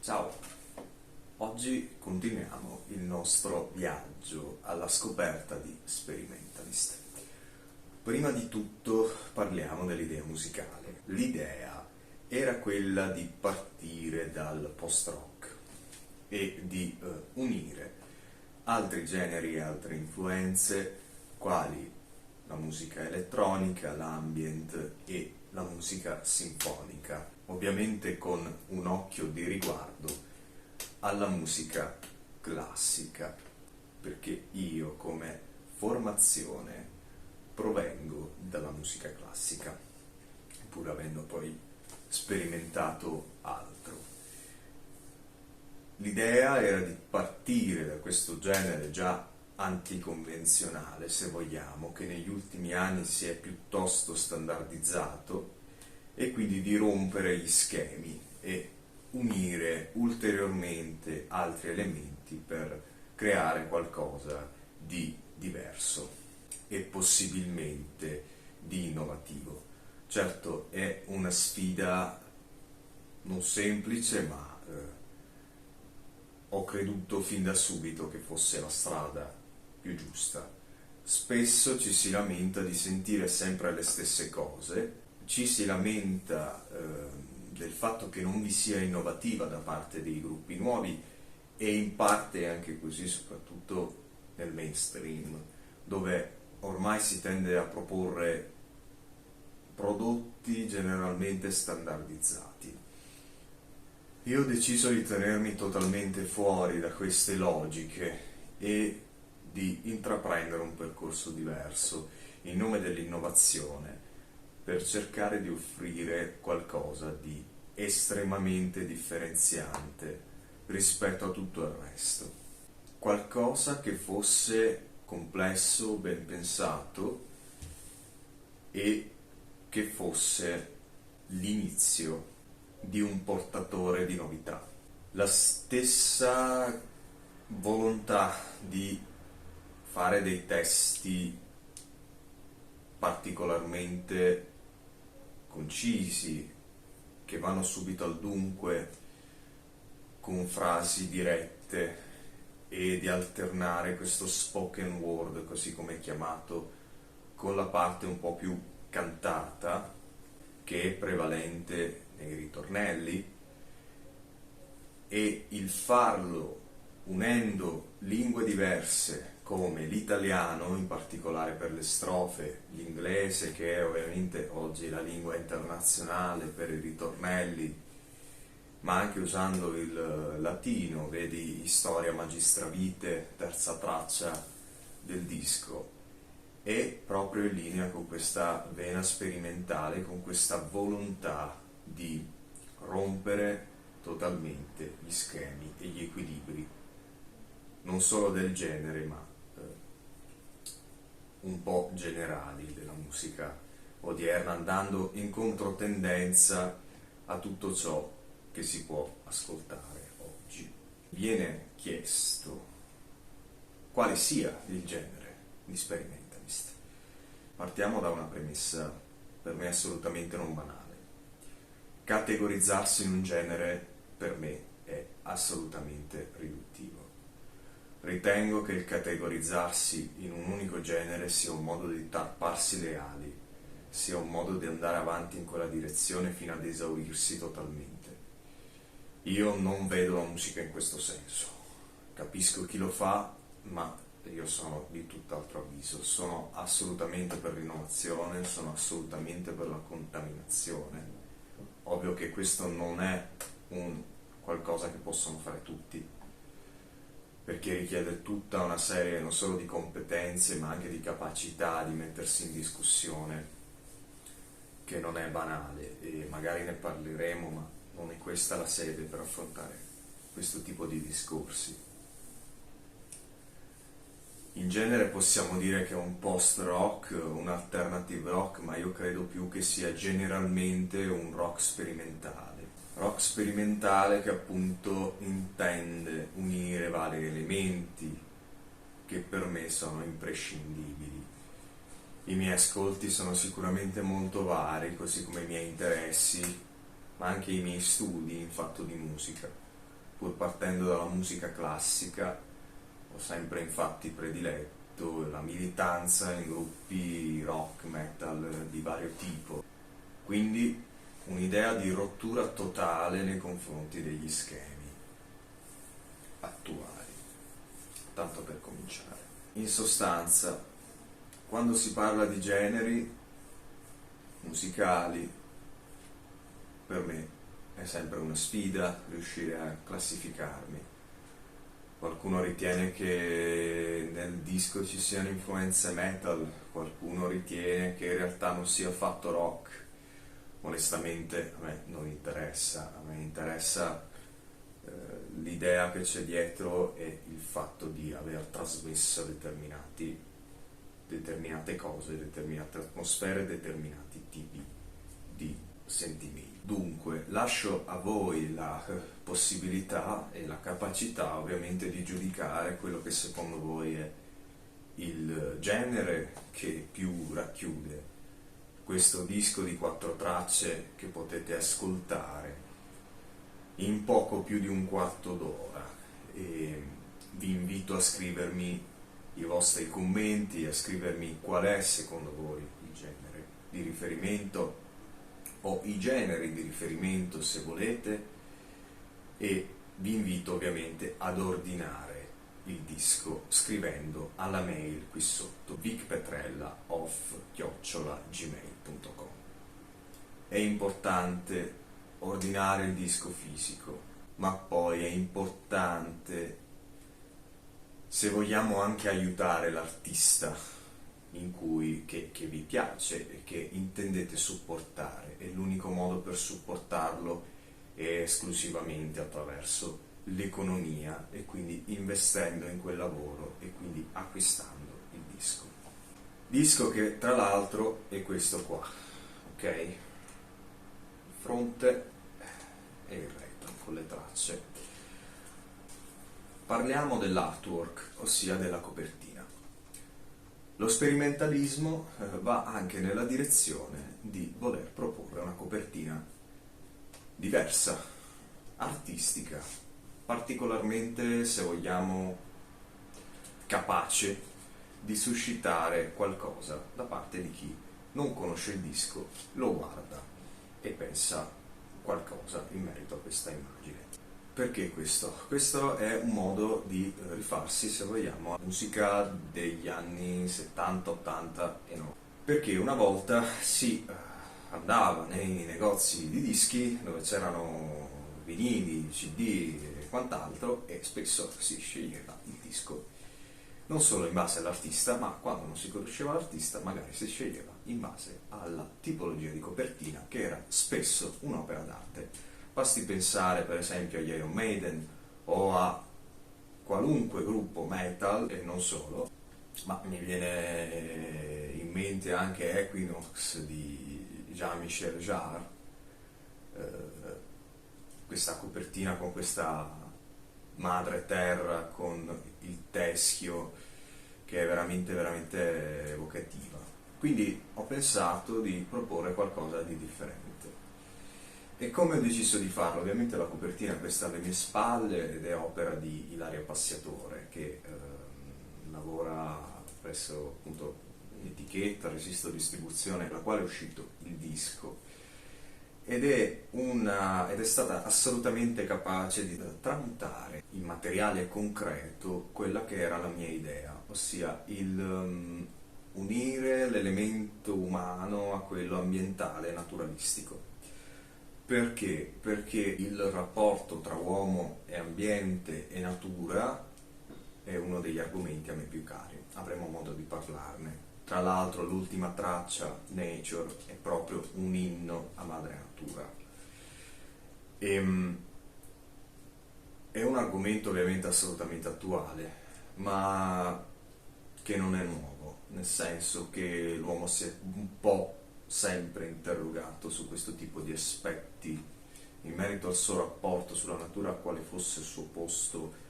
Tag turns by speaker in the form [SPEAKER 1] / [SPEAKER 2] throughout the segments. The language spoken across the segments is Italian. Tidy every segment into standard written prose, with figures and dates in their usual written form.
[SPEAKER 1] Ciao, oggi continuiamo il nostro viaggio alla scoperta di Experimentalist. Prima di tutto parliamo dell'idea musicale. L'idea era quella di partire dal post-rock e di unire altri generi e altre influenze quali la musica elettronica, l'ambient e la musica sinfonica, ovviamente con un occhio di riguardo alla musica classica, perché io come formazione provengo dalla musica classica, pur avendo poi sperimentato altro. L'idea era di partire da questo genere già anticonvenzionale, se vogliamo, che negli ultimi anni si è piuttosto standardizzato, e quindi di rompere gli schemi e unire ulteriormente altri elementi per creare qualcosa di diverso e possibilmente di innovativo. Certo, è una sfida non semplice, ma ho creduto fin da subito che fosse la strada più giusta. Spesso ci si lamenta di sentire sempre le stesse cose, ci si lamenta del fatto che non vi sia innovativa da parte dei gruppi nuovi, e in parte è anche così soprattutto nel mainstream, dove ormai si tende a proporre prodotti generalmente standardizzati. Io ho deciso di tenermi totalmente fuori da queste logiche e di intraprendere un percorso diverso in nome dell'innovazione, per cercare di offrire qualcosa di estremamente differenziante rispetto a tutto il resto. Qualcosa che fosse complesso, ben pensato e che fosse l'inizio di un portatore di novità. La stessa volontà di fare dei testi particolarmente concisi, che vanno subito al dunque, con frasi dirette, e di alternare questo spoken word, così come è chiamato, con la parte un po' più cantata, che è prevalente nei ritornelli, e il farlo unendo lingue diverse come l'italiano, in particolare per le strofe, l'inglese, che è ovviamente oggi la lingua internazionale per i ritornelli, ma anche usando il latino, vedi Storia Magistra Vitae, terza traccia del disco, è proprio in linea con questa vena sperimentale, con questa volontà di rompere totalmente gli schemi e gli equilibri, non solo del genere, ma un po' generali della musica odierna, andando in controtendenza a tutto ciò che si può ascoltare oggi. Viene chiesto quale sia il genere di Experimentalist. Partiamo da una premessa per me assolutamente non banale. Categorizzarsi in un genere per me è assolutamente riduttivo. Ritengo che il categorizzarsi in un unico genere sia un modo di tapparsi le ali, sia un modo di andare avanti in quella direzione fino ad esaurirsi totalmente. Io non vedo la musica in questo senso. Capisco chi lo fa, ma io sono di tutt'altro avviso. Sono assolutamente per l'innovazione, sono assolutamente per la contaminazione. Ovvio che questo non è un qualcosa che possono fare tutti, perché richiede tutta una serie non solo di competenze, ma anche di capacità di mettersi in discussione, che non è banale, e magari ne parleremo, ma non è questa la sede per affrontare questo tipo di discorsi. In genere possiamo dire che è un post-rock, un alternative rock, ma io credo più che sia generalmente un rock sperimentale. Rock sperimentale che appunto intende unire vari elementi che per me sono imprescindibili. I miei ascolti sono sicuramente molto vari, così come i miei interessi, ma anche i miei studi in fatto di musica. pur partendo dalla musica classica, ho sempre infatti prediletto la militanza in gruppi rock, metal di vario tipo, quindi un'idea di rottura totale nei confronti degli schemi attuali, tanto per cominciare. In sostanza, quando si parla di generi musicali, per me è sempre una sfida riuscire a classificarmi. Qualcuno ritiene che nel disco ci siano influenze metal, qualcuno ritiene che in realtà non sia affatto rock. Onestamente a me non interessa, a me interessa l'idea che c'è dietro e il fatto di aver trasmesso determinate cose, determinate atmosfere, determinati tipi di sentimenti. Dunque, lascio a voi la possibilità e la capacità ovviamente di giudicare quello che secondo voi è il genere che più racchiude questo disco di 4 tracce che potete ascoltare in poco più di un quarto d'ora, e vi invito a scrivermi i vostri commenti, a scrivermi qual è secondo voi il genere di riferimento o i generi di riferimento se volete, e vi invito ovviamente ad ordinare il disco scrivendo alla mail qui sotto vicpetrella@gmail.com. È importante ordinare il disco fisico, ma poi è importante, se vogliamo anche aiutare l'artista che vi piace e che intendete supportare, e l'unico modo per supportarlo è esclusivamente attraverso l'economia, e quindi investendo in quel lavoro e quindi acquistando il disco che tra l'altro è questo qua, ok? Il fronte e il retro con le tracce. Parliamo dell'artwork, ossia della copertina. Lo sperimentalismo va anche nella direzione di voler proporre una copertina diversa, artistica, particolarmente, se vogliamo, capace di suscitare qualcosa da parte di chi non conosce il disco, lo guarda e pensa qualcosa in merito a questa immagine. Perché questo? Questo è un modo di rifarsi, se vogliamo, alla musica degli anni 70, 80 e 90. Perché una volta si andava nei negozi di dischi dove c'erano vinili, CD e quant'altro, e spesso si sceglieva il disco non solo in base all'artista, ma quando non si conosceva l'artista magari si sceglieva in base alla tipologia di copertina, che era spesso un'opera d'arte. Basti pensare per esempio agli Iron Maiden o a qualunque gruppo metal, e non solo, ma mi viene in mente anche Equinox di Jean-Michel Jarre, questa copertina con questa madre terra con il teschio che è veramente veramente evocativa. Quindi ho pensato di proporre qualcosa di differente. E come ho deciso di farlo? Ovviamente la copertina è questa alle mie spalle ed è opera di Ilaria Passiatore, che lavora presso appunto un'etichetta, Resisto Distribuzione, la quale è uscito il disco, ed è stata assolutamente capace di tramutare in materiale concreto quella che era la mia idea, ossia il unire l'elemento umano a quello ambientale e naturalistico. Perché? Perché il rapporto tra uomo e ambiente e natura è uno degli argomenti a me più cari, avremo modo di parlarne. Tra l'altro l'ultima traccia, Nature, è proprio un inno a madre natura. È un argomento ovviamente assolutamente attuale, ma che non è nuovo, nel senso che l'uomo si è un po' sempre interrogato su questo tipo di aspetti in merito al suo rapporto sulla natura, quale fosse il suo posto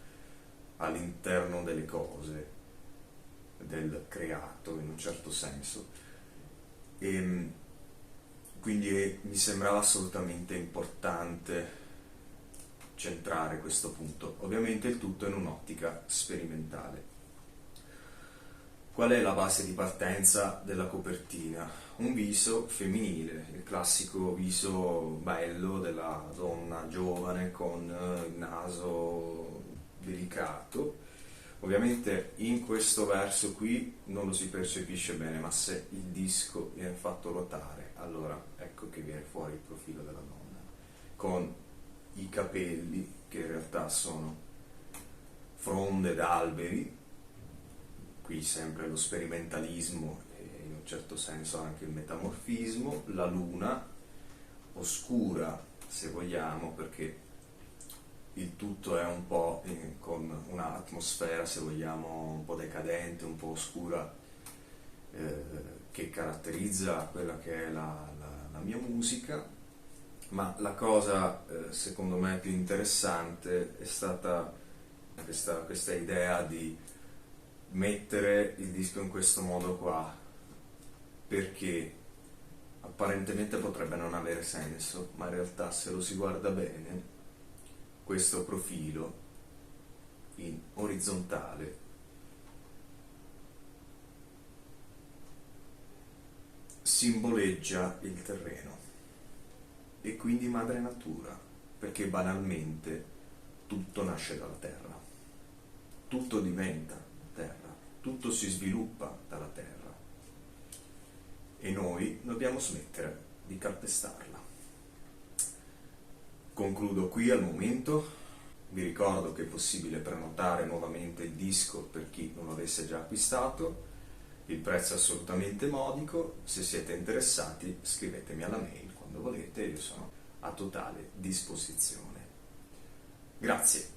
[SPEAKER 1] all'interno delle cose, del creato in un certo senso. E quindi mi sembrava assolutamente importante centrare questo punto. Ovviamente il tutto in un'ottica sperimentale. Qual è la base di partenza della copertina? Un viso femminile, il classico viso bello della donna giovane con il naso delicato. Ovviamente in questo verso qui non lo si percepisce bene, ma se il disco viene fatto ruotare, allora ecco che viene fuori il profilo della donna, con i capelli che in realtà sono fronde d'alberi, qui sempre lo sperimentalismo e in un certo senso anche il metamorfismo, la luna oscura se vogliamo, perché il tutto è un po' con un'atmosfera se vogliamo un po' decadente, un po' oscura, che caratterizza quella che è la mia musica. Ma la cosa secondo me più interessante è stata questa idea di mettere il disco in questo modo qua, perché apparentemente potrebbe non avere senso, ma in realtà se lo si guarda bene, questo profilo in orizzontale simboleggia il terreno e quindi madre natura, perché banalmente tutto nasce dalla terra, tutto diventa terra, tutto si sviluppa dalla terra e noi dobbiamo smettere di calpestarla. Concludo qui al momento, vi ricordo che è possibile prenotare nuovamente il disco per chi non l'avesse già acquistato, il prezzo è assolutamente modico, se siete interessati scrivetemi alla mail quando volete, io sono a totale disposizione. Grazie.